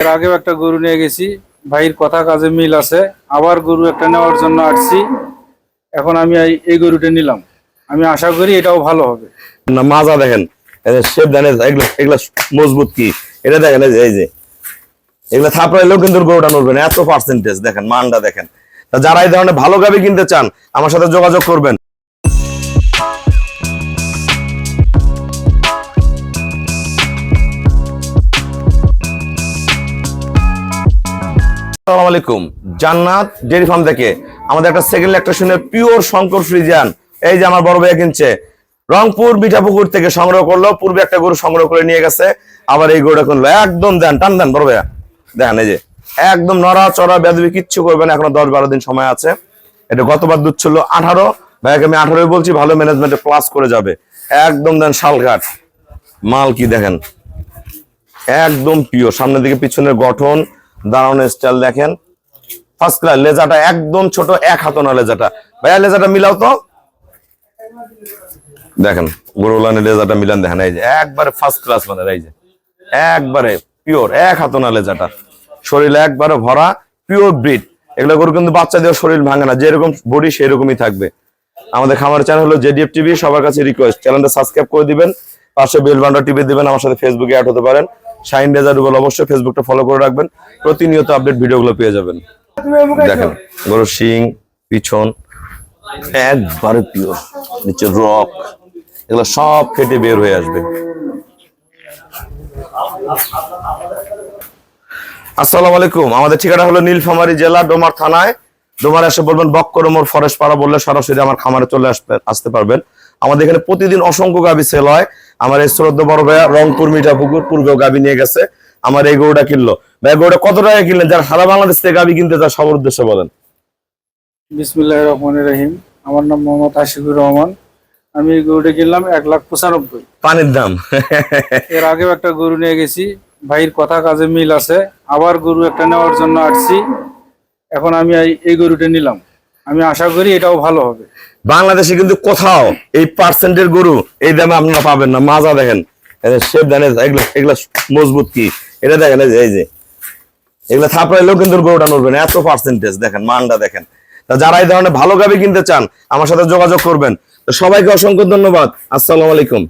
এর আগেও একটা গরু নিয়ে গেছি, ভাইয়ের কথা কাজে মিল আছে, আবার গরু একটা নেওয়ার জন্য আসছি। এখন আমি এই গরুটা নিলাম, আমি আশা করি এটাও ভালো হবে। না মাজা দেখেন, শেপ দেখেন, এগুলা মজবুত কি এটা দেখেন, এই যে এগুলা থাপড়াইলেও কিন্তু গরুটা নড়বে না, এত পার্সেন্টেজ দেখেন, মানটা দেখেন। যারা এই ধরনের ভালো গাভী কিনতে চান আমার সাথে যোগাযোগ করবেন। আসসালামু আলাইকুম, জান্নাত ডেয়ারি ফার্ম থেকে আমাদের একটা সেকেন্ড ল্যাকটেশনের পিওর শঙ্কর ফ্রিজিয়ান এই যে আমার বড় ভাই কিনছে, রংপুর মিঠাপুকুর থেকে সংগ্রহ করলো। পূর্বে একটা গরু সংগ্রহ করে নিয়ে গেছে, আবার এই গরুটা কিনলো। একদম দেন, টান দেন বড় ভাইয়া, দেখেন এই যে একদম নড়া চড়া বেদবি কিচ্ছু করবে না, এখনো 10-12 দিন সময় আছে। এটা গতবার দুধ ছিল 18, ভাইয়াকে আমি 18 বলছি, ভালো ম্যানেজমেন্টে প্লাস করে যাবে। একদম দেন শালঘাট মাল, কি দেখেন একদম পিওর, সামনের দিকে পিছনের গঠন, দাঁড়ানোর স্টাইল দেখেন ফার্স্ট ক্লাস। লেজাটা একদম ছোট, এক হাতও না লেজাটা। ভাইয়া লেজাটা মিলাও তো, দেখেন গরুলানের লেজাটা মিলান, দেখেন এই যে একবারে ফার্স্ট ক্লাস, মানে এই যে একবারে পিওর, এক হাতও না লেজাটা, শরীরে একবারে ভরা, পিওর ব্রিড। এগুলো গরু কিন্তু বাচ্চা দিয়ে শরীর ভাঙে না, যেরকম বডি সেরকমই থাকবে। আমাদের খামার চ্যানেল হলো জেডিএফ টিভি, সবার কাছে রিকোয়েস্ট চ্যানেলটা সাবস্ক্রাইব করে দিবেন, পাশে বেল বাটনটা টিপে দিবেন। আমার সাথে ফেসবুকে অ্যাড হতে পারেন, শাইন রেজা রুবেল, অবশ্যই ফেসবুকটা ফলো করে রাখবেন, প্রতিনিয়ত আপডেট ভিডিওগুলো পেয়ে যাবেন। দেখেন গরুর শিং, পিছন একবারে পিওর, নিচে রক, এগুলো সব কেটে বের হয়ে আসবে। আসসালামু আলাইকুম, আমাদের ঠিকানা হলো নীলফামারী জেলা, ডোমার থানায়। ডোমার এসে বলবেন বক্করমোর ফরেস্ট পাড়া বললে সরাসরি আমার খামারে চলে আসতে পারবেন। আমাদের এখানে প্রতিদিন অসংখ্য গাভী সেল হয়। আমার এই শ্রদ্ধা বড় ভাইয়া রংপুর মিঠাপুকুর পূর্বেও গাভী নিয়ে গেছে, আমার এই গরুটা কিনলো। ভাই গরুটা কত টাকা কিনলেন? যারা সারা বাংলাদেশ থেকে গাভী কিনতে চায় সবার উদ্দেশ্যে বলেন। বিসমিল্লাহির রহমানির রহিম, আমার নাম মোহাম্মদ আশিকুর রহমান। আমি এই গরুটা কিনলাম 1,95,000 পানির দাম। এর আগেও একটা গরু নিয়ে গেছি, ভাইয়ের কথা কাজে মিল আছে, আবার গরু একটা নেওয়ার জন্য আসছি। এখন আমি এই গরুটা নিলাম, আমি আশা করি এটাও ভালো হবে। বাংলাদেশে কিন্তু কোথাও এই পার্সেন্টের গরু এই দামে আপনারা পাবেন না। মাজা দেখেন, শেপ দেখেন, এগুলা মজবুত কি এটা দেখেন, এই যে এগুলা থাপড়াইলেও কিন্তু গরুটা নড়বে না, এত পার্সেন্টেজ দেখেন, মানটা দেখেন। যারা এই ধরনের ভালো গাভী কিনতে চান আমার সাথে যোগাযোগ করবেন। তো সবাইকে অসংখ্য ধন্যবাদ। আসসালামু আলাইকুম।